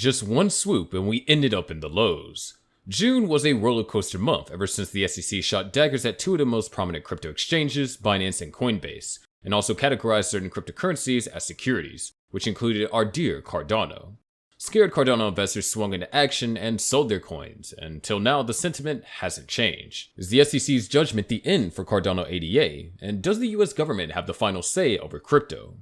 Just one swoop and we ended up in the lows. June was a roller coaster month ever since the SEC shot daggers at two of the most prominent crypto exchanges, Binance and Coinbase, and also categorized certain cryptocurrencies as securities, which included our dear Cardano. Scared Cardano investors swung into action and sold their coins, and until now the sentiment hasn't changed. Is the SEC's judgment the end for Cardano ADA, and does the US government have the final say over crypto?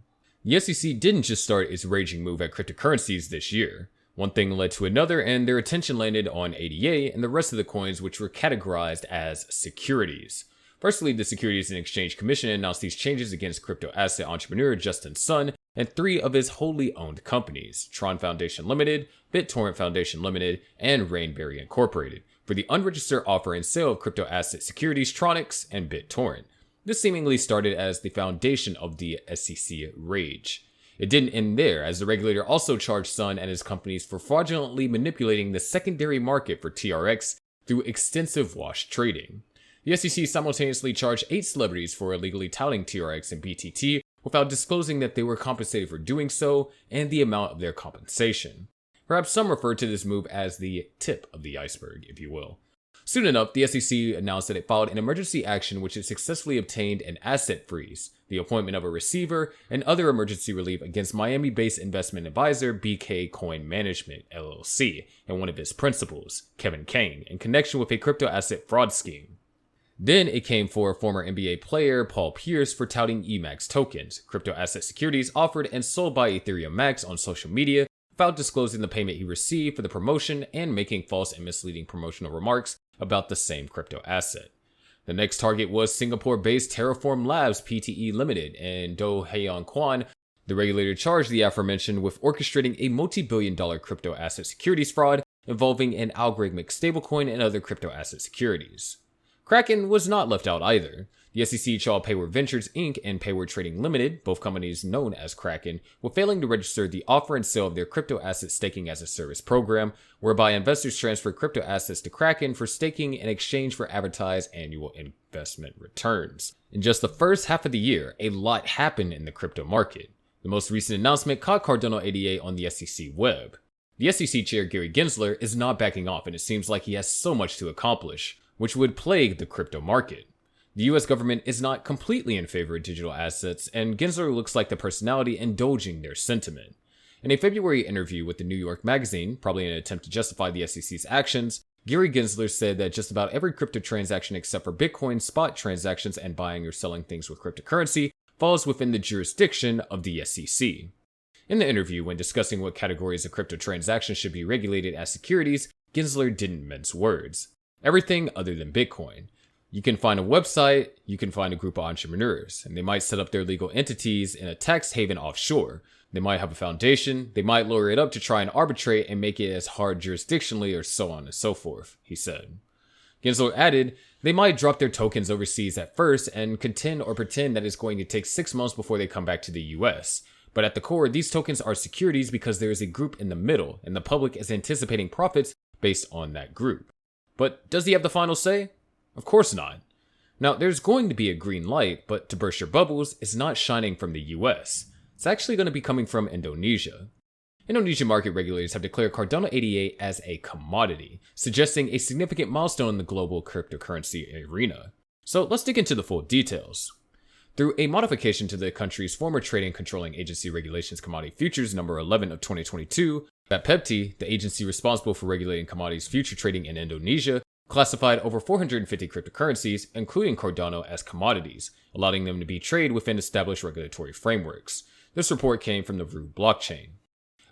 The SEC didn't just start its raging move at cryptocurrencies this year. One thing led to another, and their attention landed on ADA and the rest of the coins which were categorized as securities. Firstly, the Securities and Exchange Commission announced these changes against crypto asset entrepreneur Justin Sun and three of his wholly owned companies, Tron Foundation Limited, BitTorrent Foundation Limited, and Rainberry Incorporated, for the unregistered offer and sale of crypto asset securities Tronix and BitTorrent. This seemingly started as the foundation of the SEC rage. It didn't end there, as the regulator also charged Sun and his companies for fraudulently manipulating the secondary market for TRX through extensive wash trading. The SEC simultaneously charged 8 celebrities for illegally touting TRX and BTT without disclosing that they were compensated for doing so and the amount of their compensation. Perhaps some refer to this move as the tip of the iceberg, if you will. Soon enough, the SEC announced that it filed an emergency action which it successfully obtained an asset freeze, the appointment of a receiver, and other emergency relief against Miami-based investment advisor BK Coin Management, LLC, and one of its principals, Kevin Kane, in connection with a crypto asset fraud scheme. Then it came for former NBA player Paul Pierce for touting EMAX tokens, crypto asset securities offered and sold by Ethereum Max on social media, without disclosing the payment he received for the promotion and making false and misleading promotional remarks about the same crypto asset. The next target was Singapore-based Terraform Labs Pte Limited and Do Hyeon Kwan. The regulator charged the aforementioned with orchestrating a multi-billion-dollar crypto asset securities fraud involving an algorithmic stablecoin and other crypto asset securities. Kraken was not left out either. The SEC charged Payward Ventures Inc. and Payward Trading Limited, both companies known as Kraken, with failing to register the offer and sale of their crypto asset staking as a service program, whereby investors transfer crypto assets to Kraken for staking in exchange for advertised annual investment returns. In just the first half of the year, a lot happened in the crypto market. The most recent announcement caught Cardano ADA on the SEC web. The SEC chair Gary Ginsler is not backing off, and it seems like he has so much to accomplish, which would plague the crypto market. The US government is not completely in favor of digital assets, and Ginsler looks like the personality indulging their sentiment. In a February interview with the New York Magazine, probably in an attempt to justify the SEC's actions, Gary Ginsler said that just about every crypto transaction except for Bitcoin spot transactions and buying or selling things with cryptocurrency falls within the jurisdiction of the SEC. In the interview, when discussing what categories of crypto transactions should be regulated as securities, Ginsler didn't mince words. Everything other than Bitcoin. You can find a website, you can find a group of entrepreneurs, and they might set up their legal entities in a tax haven offshore. They might have a foundation, they might lawyer it up to try and arbitrate and make it as hard jurisdictionally or so on and so forth, he said. Ginsler added, they might drop their tokens overseas at first and contend or pretend that it's going to take 6 months before they come back to the US. But at the core, these tokens are securities because there is a group in the middle, and the public is anticipating profits based on that group. But does he have the final say? Of course not. Now, there's going to be a green light, but to burst your bubbles, it's not shining from the US. It's actually going to be coming from Indonesia. Indonesian market regulators have declared Cardano ADA as a commodity, suggesting a significant milestone in the global cryptocurrency arena. So let's dig into the full details. Through a modification to the country's former Trading Controlling Agency Regulations Commodity Futures number 11 of 2022, Bapepti, the agency responsible for regulating commodities future trading in Indonesia, classified over 450 cryptocurrencies, including Cardano, as commodities, allowing them to be traded within established regulatory frameworks. This report came from the Root blockchain.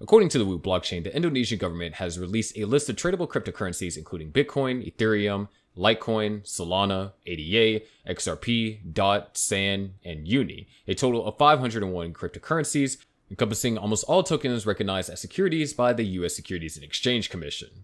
According to the Root blockchain, the Indonesian government has released a list of tradable cryptocurrencies including Bitcoin, Ethereum, Litecoin, Solana, ADA, XRP, DOT, SAN, and Uni, a total of 501 cryptocurrencies, encompassing almost all tokens recognized as securities by the US Securities and Exchange Commission.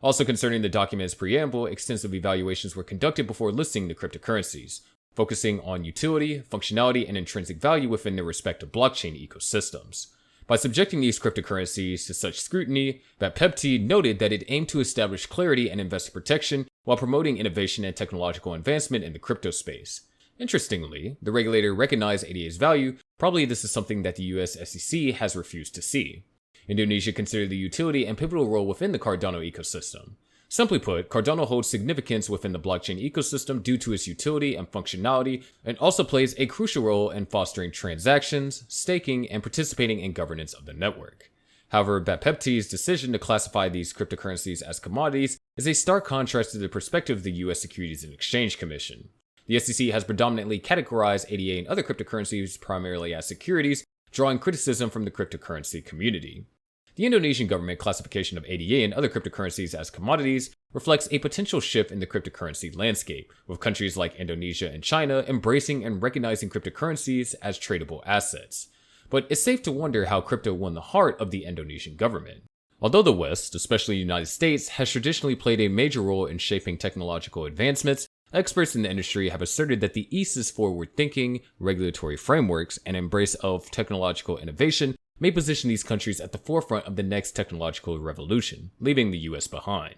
Also concerning the document's preamble, extensive evaluations were conducted before listing the cryptocurrencies, focusing on utility, functionality, and intrinsic value within their respective blockchain ecosystems. By subjecting these cryptocurrencies to such scrutiny, Bapepti noted that it aimed to establish clarity and investor protection while promoting innovation and technological advancement in the crypto space. Interestingly, the regulator recognized ADA's value. Probably this is something that the US SEC has refused to see. Indonesia considered the utility and pivotal role within the Cardano ecosystem. Simply put, Cardano holds significance within the blockchain ecosystem due to its utility and functionality, and also plays a crucial role in fostering transactions, staking, and participating in governance of the network. However, Bapepti's decision to classify these cryptocurrencies as commodities is a stark contrast to the perspective of the US Securities and Exchange Commission. The SEC has predominantly categorized ADA and other cryptocurrencies primarily as securities, drawing criticism from the cryptocurrency community. The Indonesian government classification of ADA and other cryptocurrencies as commodities reflects a potential shift in the cryptocurrency landscape, with countries like Indonesia and China embracing and recognizing cryptocurrencies as tradable assets. But it's safe to wonder how crypto won the heart of the Indonesian government. Although the West, especially the United States, has traditionally played a major role in shaping technological advancements, experts in the industry have asserted that the East's forward-thinking, regulatory frameworks, and embrace of technological innovation may position these countries at the forefront of the next technological revolution, leaving the US behind.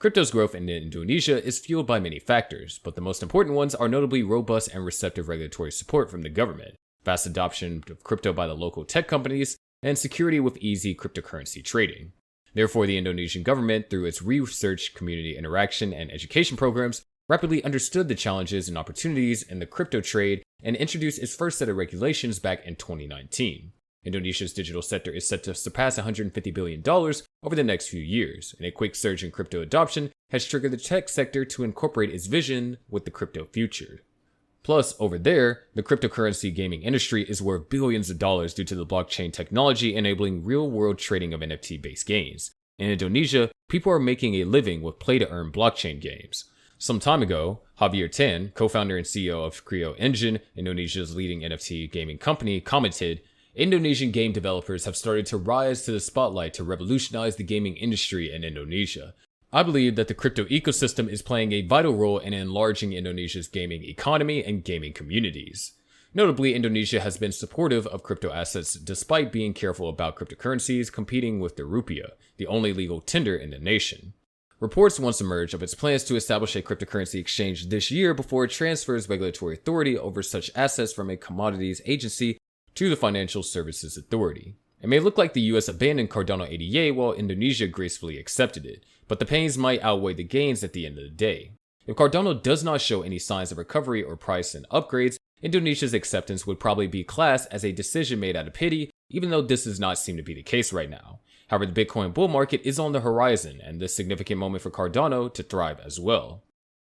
Crypto's growth in Indonesia is fueled by many factors, but the most important ones are notably robust and receptive regulatory support from the government, vast adoption of crypto by the local tech companies, and security with easy cryptocurrency trading. Therefore, the Indonesian government, through its research, community interaction, and education programs, rapidly understood the challenges and opportunities in the crypto trade and introduced its first set of regulations back in 2019. Indonesia's digital sector is set to surpass $150 billion over the next few years, and a quick surge in crypto adoption has triggered the tech sector to incorporate its vision with the crypto future. Plus, over there, the cryptocurrency gaming industry is worth billions of dollars due to the blockchain technology enabling real-world trading of NFT-based games. In Indonesia, people are making a living with play-to-earn blockchain games. Some time ago, Javier Tan, co-founder and CEO of Creo Engine, Indonesia's leading NFT gaming company, commented, "Indonesian game developers have started to rise to the spotlight to revolutionize the gaming industry in Indonesia. I believe that the crypto ecosystem is playing a vital role in enlarging Indonesia's gaming economy and gaming communities." Notably, Indonesia has been supportive of crypto assets despite being careful about cryptocurrencies competing with the rupiah, the only legal tender in the nation. Reports once emerged of its plans to establish a cryptocurrency exchange this year before it transfers regulatory authority over such assets from a commodities agency to the Financial Services Authority. It may look like the US abandoned Cardano ADA while Indonesia gracefully accepted it, but the pains might outweigh the gains at the end of the day. If Cardano does not show any signs of recovery or price and upgrades, Indonesia's acceptance would probably be classed as a decision made out of pity, even though this does not seem to be the case right now. However, the Bitcoin bull market is on the horizon, and this significant moment for Cardano to thrive as well.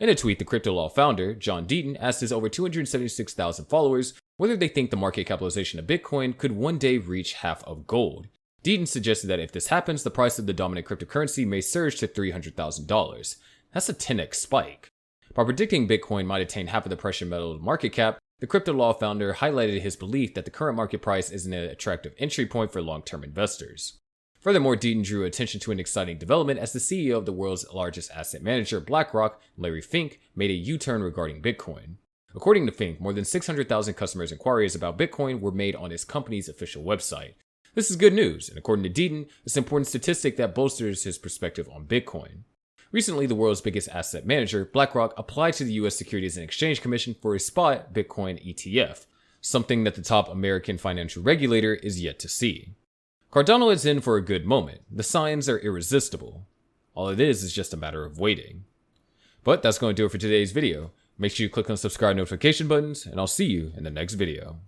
In a tweet, the crypto law founder, John Deaton, asked his over 276,000 followers whether they think the market capitalization of Bitcoin could one day reach half of gold. Deaton suggested that if this happens, the price of the dominant cryptocurrency may surge to $300,000. That's a 10x spike. By predicting Bitcoin might attain half of the precious metal market cap, the crypto law founder highlighted his belief that the current market price is an attractive entry point for long-term investors. Furthermore, Deaton drew attention to an exciting development as the CEO of the world's largest asset manager, BlackRock, Larry Fink, made a U-turn regarding Bitcoin. According to Fink, more than 600,000 customers' inquiries about Bitcoin were made on his company's official website. This is good news, and according to Deaton, it's an important statistic that bolsters his perspective on Bitcoin. Recently, the world's biggest asset manager, BlackRock, applied to the US Securities and Exchange Commission for a spot Bitcoin ETF, something that the top American financial regulator is yet to see. Cardano is in for a good moment. The signs are irresistible. All it is just a matter of waiting. But that's going to do it for today's video. Make sure you click on the subscribe notification buttons, and I'll see you in the next video.